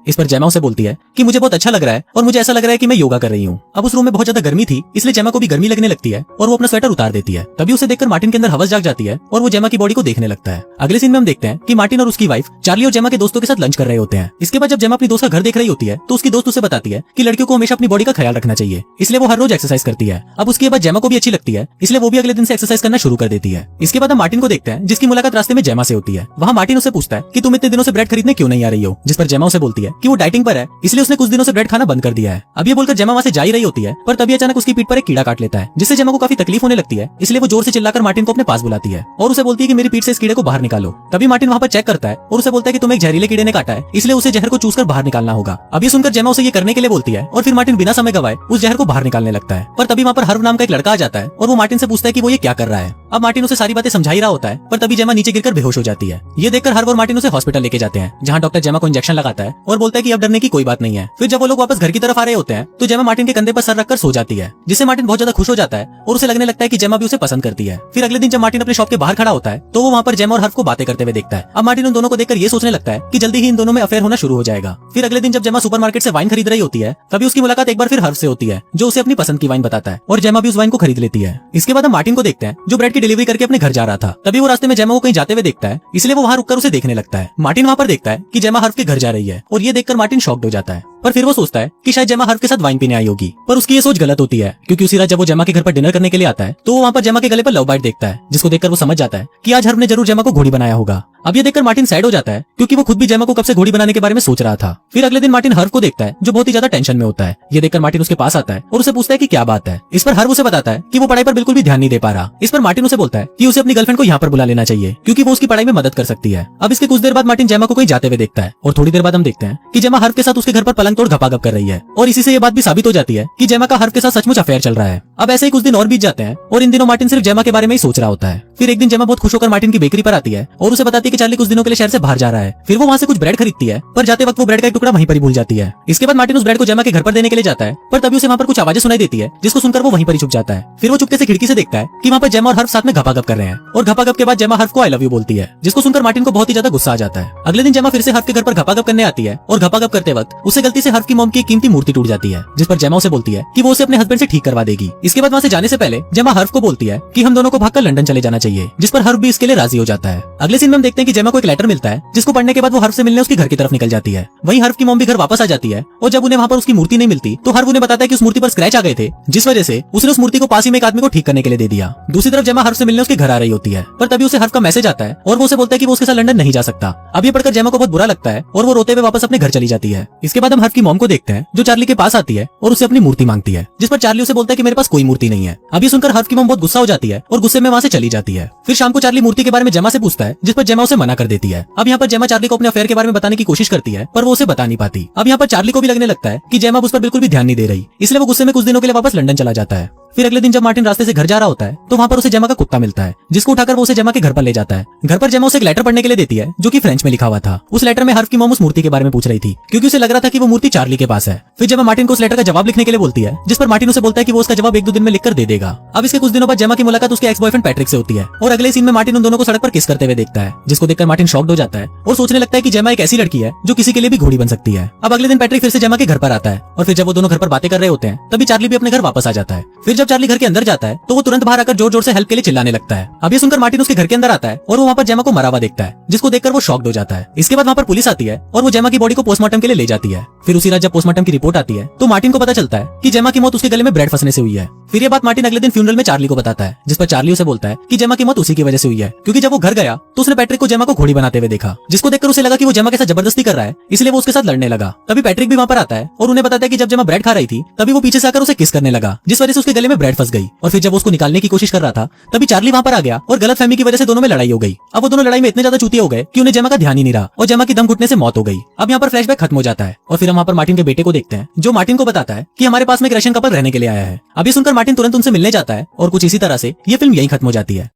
इस पर जेमा उसे बोलती है कि मुझे बहुत अच्छा लग रहा है और मुझे ऐसा लग रहा है कि मैं योगा कर रही हूँ। अब उस रूम में बहुत ज्यादा गर्मी थी, इसलिए जेमा को भी गर्मी लगने लगती है और वो अपना स्वेटर उतार देती है। तभी उसे देखकर मार्टिन के अंदर हवस जाग जाती है और वो जेमा की बॉडी को देखने लगता है। अगले सीन में हम देखते हैं कि मार्टिन और उसकी वाइफ चार्ली और जेमा के दोस्तों के साथ लंच कर रहे होते हैं। इसके बाद जब जेमा अपनी दोस्त का घर देख रही होती है तो उसकी दोस्त उसे बताती है कि लड़कियों को हमेशा अपनी बॉडी का ख्याल रखना चाहिए, इसलिए वो हर रोज एक्सरसाइज करती है। अब उसके बाद जेमा को भी अच्छी लगती है, इसलिए वो भी अगले दिन से एक्सरसाइज करना शुरू कर देती है। इसके बाद हम मार्टिन को देखते हैं जिसकी मुलाकात रास्ते में जेमा से होती है। वहाँ मार्टिन उसे पूछता है कि तुम इतने दिनों से ब्रेड खरीदने क्यों नहीं आ रही हो, जिस पर जेमा उसे बोलती है कि वो डाइटिंग पर है, इसलिए उसने कुछ दिनों से ब्रेड खाना बंद कर दिया है। अब ये बोलकर जेमा वहाँ से जा ही रही होती है, पर तभी अचानक उसकी पीठ पर एक कीड़ा काट लेता है, जिससे जेमा को काफी तकलीफ होने लगती है। इसलिए वो जोर से चिल्लाकर मार्टिन को अपने पास बुलाती है और उसे बोलती है कि मेरी पीठ से इस कीड़े को बाहर निकालो। तभी मार्टिन वहाँ पर चेक करता है और उसे बोलता है कि तुम्हें एक जहरीले कीड़े ने काटा है, इसलिए उसे जहर को चूस कर बाहर निकालना होगा। अब ये सुनकर जेमा उसे ये करने के लिए बोलती है और फिर मार्टिन बिना समय गवाए उस जहर को बाहर निकालने लगता है। पर तभी वहाँ पर हर्व नाम का एक लड़का आ जाता है और वो मार्टिन से पूछता है कि वो ये क्या कर रहा है। अब मार्टिन उसे सारी बातें समझा ही रहा होता है, पर तभी जेमा नीचे गिरकर बेहोश हो जाती है। ये देखकर हर्व और मार्टिन उसे हॉस्पिटल लेके जाते हैं, जहाँ डॉक्टर जेमा को इंजेक्शन लगाता है और बोलता है कि अब डरने की कोई बात नहीं है। फिर जब वो लोग वापस घर की तरफ आ रहे होते हैं तो जेमा मार्टिन के कंधे पर सर रखकर सो जाती है, जिससे मार्टिन बहुत ज्यादा खुश हो जाता है और उसे लगने लगता है कि जेमा भी उसे पसंद करती है। फिर अगले दिन जब मार्टिन अपने शॉप के बाहर खड़ा होता है तो वो वहाँ पर जेमा और हर्व को बातें करते हुए देखता है। अब मार्टिन उन दोनों को देखकर ये सोचने लगता है कि जल्दी ही इन दोनों में अफेयर होना शुरू हो जाएगा। फिर अगले दिन जब जेमा सुपरमार्केट से वाइन खरीद रही होती है तभी उसकी मुलाकात एक बार फिर हर्व से होती है, जो उसे अपनी पसंद की वाइन बताता है और जेमा भी उस वाइन को खरीद लेती है। इसके बाद हम मार्टिन को देखते हैं जो ब्रेड की डिलीवरी करके अपने घर जा रहा था। तभी वो रास्ते में जेमा को कहीं जाते हुए देखता है, इसलिए वो वहाँ रुककर उसे देखने लगता है। मार्टिन वहाँ पर देखता है कि जेमा हर्व के घर जा रही है और ये देखकर मार्टिन शॉक्ड हो जाता है, पर फिर वो सोचता है कि शायद जेमा हर्व के साथ वाइन पीने आई होगी। पर उसकी ये सोच गलत होती है, क्योंकि उसी रात जब वो जेमा के घर पर डिनर करने के लिए आता है तो वो वहाँ पर जेमा के गले पर लव बाइट देखता है, जिसको देखकर वो समझ जाता है कि आज हर्व ने जरूर जेमा को घोड़ी बनाया होगा। अब ये देखकर मार्टिन सैड हो जाता है, क्योंकि वो खुद भी जेमा को कब से घोड़ी बनाने के बारे में सोच रहा था। फिर अगले दिन मार्टिन हर्व को देखता है जो बहुत ही ज्यादा टेंशन में होता है। ये देखकर मार्टिन उसके पास आता है और उसे पूछता है कि क्या बात है। इस पर हर्व उसे बताता है कि वो पढ़ाई पर बिल्कुल भी ध्यान नहीं दे पा रहा। इस पर मार्टिन उसे बोलता है कि उसे अपनी गर्लफ्रेंड को यहाँ पर बुला लेना चाहिए, क्योंकि वो उसकी पढ़ाई में मदद कर सकती है। अब इसके कुछ देर बाद मार्टिन जेमा को कहीं जाते हुए देखता है और थोड़ी देर बाद हम देखते हैं कि जेमा हर्व के साथ उसके घर पर पलंग तोड़ घपाघप कर रही है और इसी से ये बात भी साबित हो जाती है कि जेमा का हर्व के साथ सचमुच अफेयर चल रहा है। अब ऐसे ही कुछ दिन और बीत जाते हैं और इन दिनों मार्टिन सिर्फ जेमा के बारे में ही सोच रहा होता है। फिर एक दिन जेमा बहुत खुश होकर मार्टिन की बेकरी पर आती है और उसे बताती है कि चार्ली कुछ दिनों के लिए शहर से बाहर जा रहा है। फिर वो वहाँ से कुछ ब्रेड खरीदती है, पर जाते वक्त वो ब्रेड का एक टुकड़ा वहीं पर ही भूल जाती है। इसके बाद मार्टिन उस ब्रेड को जेमा के घर पर देने के लिए जाता है, पर तभी उसे वहाँ पर कुछ आवाजें सुनाई देती है, जिसको सुनकर वो वहीं पर ही छुप जाता है। फिर वो चुपके से खिड़की से देखता है कि वहाँ पर जेमा और हर्व साथ में घपाघप कर रहे हैं और घपाघप के बाद जेमा हर्व को आई लव यू बोलती है, जिसको सुनकर मार्टिन को बहुत ही ज्यादा गुस्सा आ जाता है। अगले दिन जेमा फिर से हर्व के घर पर घपाघप करने आती है और घपाघप करते वक्त उसे गलती से हर्व की मॉम की कीमती मूर्ति टूट जाती है, जिस पर जेमा उसे बोलती है कि वो उसे अपने हस्बैंड से ठीक करवा देगी। इसके बाद वहाँ से जाने से पहले जेमा हर्व को बोलती है कि हम दोनों को भागकर लंदन चले जाना चाहिए, जिस पर हर्व भी इसके लिए राजी हो जाता है। अगले सीन में हम देखते हैं कि जेमा को एक लेटर मिलता है, जिसको पढ़ने के बाद वो हर्व से मिलने उसके घर की तरफ निकल जाती है। वहीं हर्व की मॉम भी घर वापस आ जाती है और जब उन्हें वहाँ पर उसकी मूर्ति नहीं मिलती तो हर्व उन्हें बताता है कि उस मूर्ति पर स्क्रैच आ गए थे, जिस वजह से उसने उस मूर्ति को पास ही में एक आदमी को ठीक करने के लिए दे दिया। दूसरी तरफ जेमा हर्व से मिलने उसके घर आ रही होती है, पर तभी उसे हर्व का मैसेज आता है और वो उसे बोलता है कि वो उसके साथ लंदन नहीं जा सकता। अब ये पढ़कर जेमा को बहुत बुरा लगता है और वो रोते हुए वापस अपने घर चली जाती है। इसके बाद हम हर्व की मॉम को देखते हैं जो चार्ली के पास आती है और उससे अपनी मूर्ति मांगती है, जिस पर चार्ली उसे बोलता है कि मेरे पास कोई मूर्ति नहीं है। अब ये सुनकर हर्व की मॉम बहुत गुस्सा हो जाती है और गुस्से में वहाँ से चली जाती है। फिर शाम को चार्ली मूर्ति के बारे में जेमा से पूछता है, जिस पर जेमा उसे मना कर देती है। अब यहाँ पर जेमा चार्ली को अपने अफेयर के बारे में बताने की कोशिश करती है, पर वो उसे बता नहीं पाती। अब यहाँ पर चार्ली को भी लगने लगता है कि जेमा उस पर बिल्कुल भी ध्यान नहीं दे रही, इसलिए वो गुस्से में कुछ दिनों के लिए वापस लंदन चला जाता है। फिर अगले दिन जब मार्टिन रास्ते से घर जा रहा होता है तो वहाँ पर उसे जेमा का कुत्ता मिलता है, जिसको उठाकर वो उसे जेमा के घर पर ले जाता है। घर पर जेमा उसे एक लेटर पढ़ने के लिए देती है जो कि फ्रेंच में लिखा हुआ था। उस लेटर में हर्व की मॉम उस मूर्ति के बारे में पूछ रही थी, क्योंकि उसे लग रहा था कि वो मूर्ति चार्ली के पास है। फिर जेमा मार्टिन को उस लेटर का जवाब लिखने के लिए बोलती है, जिस पर मार्टिन उसे बोलता है कि वो उसका जवाब 1-2 दिन में लिखकर दे देगा। अब इसके कुछ दिनों बाद जेमा की मुलाकात उसके एक्स बॉयफ्रेंड पैट्रिक से होती है और अगले सीन में मार्टिन उन दोनों को सड़क पर किस करते हुए देखता है, जिसको देखकर मार्टिन शॉक्ड हो जाता है और सोचने लगता है कि जेमा एक ऐसी लड़की है जो किसी के लिए भी घोड़ी बन सकती है। अब अगले दिन पैट्रिक फिर से जेमा के घर पर आता है और फिर जब वो दोनों घर पर बातें कर रहे होते हैं तभी चार्ली भी अपने घर वापस आ जाता है। फिर जब चार्ली घर के अंदर जाता है तो वो तुरंत बाहर आकर जोर जोर से हेल्प के लिए चिल्लाने लगता है। अब ये सुनकर मार्टिन उसके घर के अंदर आता है और वो वहाँ पर जेमा को मरा हुआ देखता है, जिसको देखकर वो शॉक्ड हो जाता है। इसके बाद वहाँ पर पुलिस आती है और वो जेमा की बॉडी को पोस्टमार्टम के लिए ले जाती है। फिर उसी रात जब पोस्टमार्टम की रिपोर्ट आती है तो मार्टिन को पता चलता है कि जेमा की मौत उसके गले में ब्रेड फंसने से हुई है। फिर ये बात मार्टिन अगले दिन फ्यूनरल में चार्ली को बताता है, जिस पर चार्ली उसे बोलता है कि जेमा की मौत उसी की वजह से हुई है, क्योंकि जब वो घर गया तो उसने पैट्रिक को जेमा को घोड़ी बनाते हुए देखा, जिसको देखकर उसे लगा कि वो जेमा के साथ जबरदस्ती कर रहा है, इसलिए वो उसके साथ लड़ने लगा। तभी पैट्रिक भी वहाँ पर आता है और उन्हें बताता है कि जब जेमा ब्रेड खा रही थी तभी वो पीछे से आकर उसे किस करने लगा, जिस वजह से उसके गले में ब्रेड फंस गई। और फिर जब उसको निकालने की कोशिश कर रहा था तभी चार्ली वहाँ पर आ गया और गलतफहमी की वजह से दोनों में लड़ाई हो गई। अब वो दोनों लड़ाई में इतने ज्यादा चूतिए हो गए कि उन्हें जेमा का ध्यान ही नहीं रहा और जेमा की दम घुटने से मौत हो गई। अब यहाँ पर फ्लैशबैक खत्म हो जाता है और फिर हम वहाँ पर मार्टिन के बेटे को देखते हैं जो मार्टिन को बताता है कि हमारे पास में एक रशियन कपल रहने के लिए आया है। अब ये सुनकर मार्टिन तुरंत उनसे मिलने जाता है और कुछ इसी तरह से ये फिल्म यहीं खत्म हो जाती है।